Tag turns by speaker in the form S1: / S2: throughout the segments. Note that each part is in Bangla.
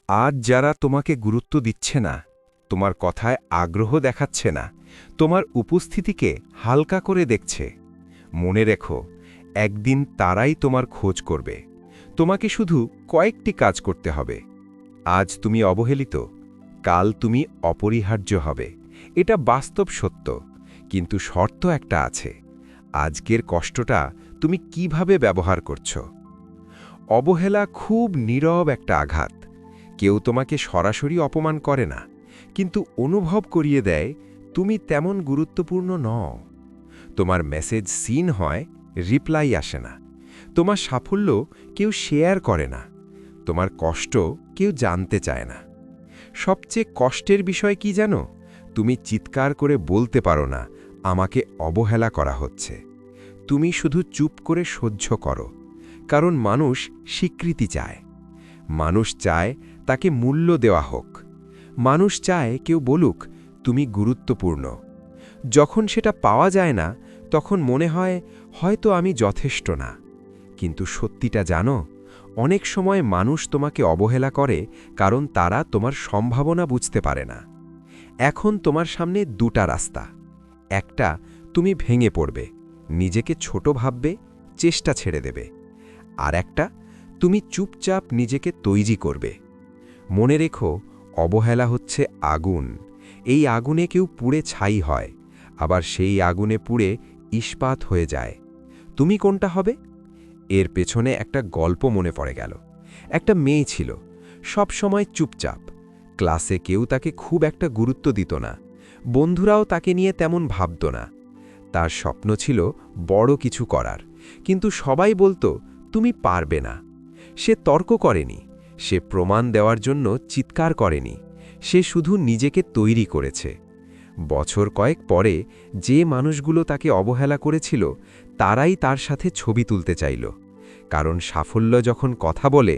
S1: আজ যারা তোমাকে গুরুত্ব দিচ্ছে না, তোমার কথায় আগ্রহ দেখাচ্ছে না, তোমার উপস্থিতিকে হালকা করে দেখছে, মনে রেখো, একদিন তারাই তোমার খোঁজ করবে। তোমাকে শুধু কয়েকটি কাজ করতে হবে। আজ তুমি অবহেলিত, কাল তুমি অপরিহার্য হবে। এটা বাস্তব সত্য, কিন্তু শর্ত একটা আছে। আজকের কষ্টটা তুমি কিভাবে ব্যবহার করছো? অবহেলা খুব নীরব একটা আঘাত। কেউ তোমাকে সরাসরি অপমান করে না, কিন্তু অনুভব করিয়ে দেয় তুমি তেমন গুরুত্বপূর্ণ নও। তোমার মেসেজ সিন হয়, রিপ্লাই আসে না। তোমার সাফল্য কেউ শেয়ার করে না। তোমার কষ্ট কেউ জানতে চায় না। সবচেয়ে কষ্টের বিষয় কি জানো? তুমি চিৎকার করে বলতে পারো না, আমাকে অবহেলা করা হচ্ছে। তুমি শুধু চুপ করে সহ্য করো, কারণ মানুষ স্বীকৃতি চায়। মানুষ চায় তাকে মূল্য দেওয়া হোক। মানুষ চায় কেউ বলুক, তুমি গুরুত্বপূর্ণ। যখন সেটা পাওয়া যায় না, তখন মনে হয় হয়তো আমি যথেষ্ট না। কিন্তু সত্যিটা জানো, অনেক সময় মানুষ তোমাকে অবহেলা করে কারণ তারা তোমার সম্ভাবনা বুঝতে পারে না। এখন তোমার সামনে দুটা রাস্তা। একটা, তুমি ভেঙে পড়বে, নিজেকে ছোট ভাববে, চেষ্টা ছেড়ে দেবে। আর একটা, তুমি চুপচাপ নিজেকে তৈরি করবে। মনে রেখো, অবহেলা হচ্ছে আগুন। এই আগুনে কেউ পুড়ে ছাই হয়, আবার সেই আগুনে পুড়ে ইস্পাত হয়ে যায়। তুমি কোনটা হবে? এর পেছনে একটা গল্প মনে পড়ে গেল। একটা মেয়ে ছিল, সব সময় চুপচাপ। ক্লাসে কেউ তাকে খুব একটা গুরুত্ব দিত না, বন্ধুরাও তাকে নিয়ে তেমন ভাবত না। তার স্বপ্ন ছিল বড় কিছু করার, কিন্তু সবাই বলতো তুমি পারবে না। সে তর্ক করেনি, সে প্রমাণ দেওয়ার জন্য চিৎকার করেনি, সে শুধু নিজেকে তৈরি করেছে। বছর কয়েক পরে যে মানুষগুলো তাকে অবহেলা করেছিল, তারাই তার সাথে ছবি তুলতে চাইল। কারণ সাফল্য যখন কথা বলে,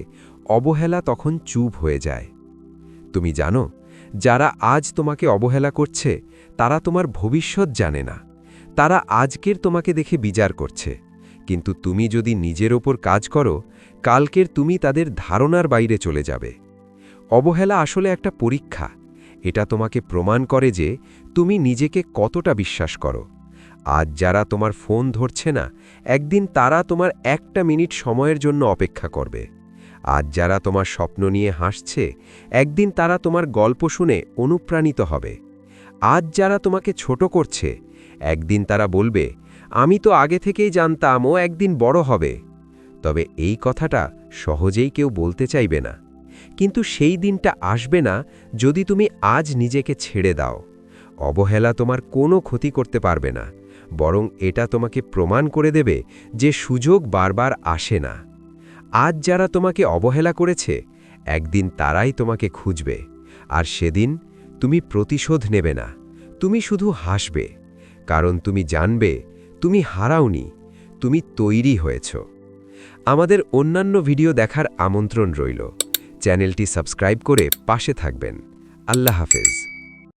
S1: অবহেলা তখন চুপ হয়ে যায়। তুমি জানো, যারা আজ তোমাকে অবহেলা করছে, তারা তোমার ভবিষ্যৎ জানে না। তারা আজকের তোমাকে দেখে বিচার করছে, কিন্তু তুমি যদি নিজের ওপর কাজ করো, কালকের তুমি তাদের ধারণার বাইরে চলে যাবে। অবহেলা আসলে একটা পরীক্ষা। এটা তোমাকে প্রমাণ করে যে তুমি নিজেকে কতটা বিশ্বাস করো। আজ যারা তোমার ফোন ধরছে না, একদিন তারা তোমার একটা মিনিট সময়ের জন্য অপেক্ষা করবে। আজ যারা তোমার স্বপ্ন নিয়ে হাসছে, একদিন তারা তোমার গল্প শুনে অনুপ্রাণিত হবে। আজ যারা তোমাকে ছোট করছে, একদিন তারা বলবে, আমি তো আগে থেকেই জানতাম ও একদিন বড় হবে। তবে এই কথাটা সহজেই কেউ বলতে চাইবে না। কিন্তু সেই দিনটা আসবে না যদি তুমি আজ নিজেকে ছেড়ে দাও। অবহেলা তোমার কোনো ক্ষতি করতে পারবে না, বরং এটা তোমাকে প্রমাণ করে দেবে যে সুযোগ বারবার আসে না। আজ যারা তোমাকে অবহেলা করেছে, একদিন তারাই তোমাকে খুঁজবে। আর সেদিন তুমি প্রতিশোধ নেবে না, তুমি শুধু হাসবে। কারণ তুমি জানবে, তুমি হারাওনি, তুমি তৈরি হয়েছ। আমাদের অন্যান্য ভিডিও দেখার আমন্ত্রণ রইল। চ্যানেলটি সাবস্ক্রাইব করে পাশে থাকবেন। আল্লাহ হাফেজ।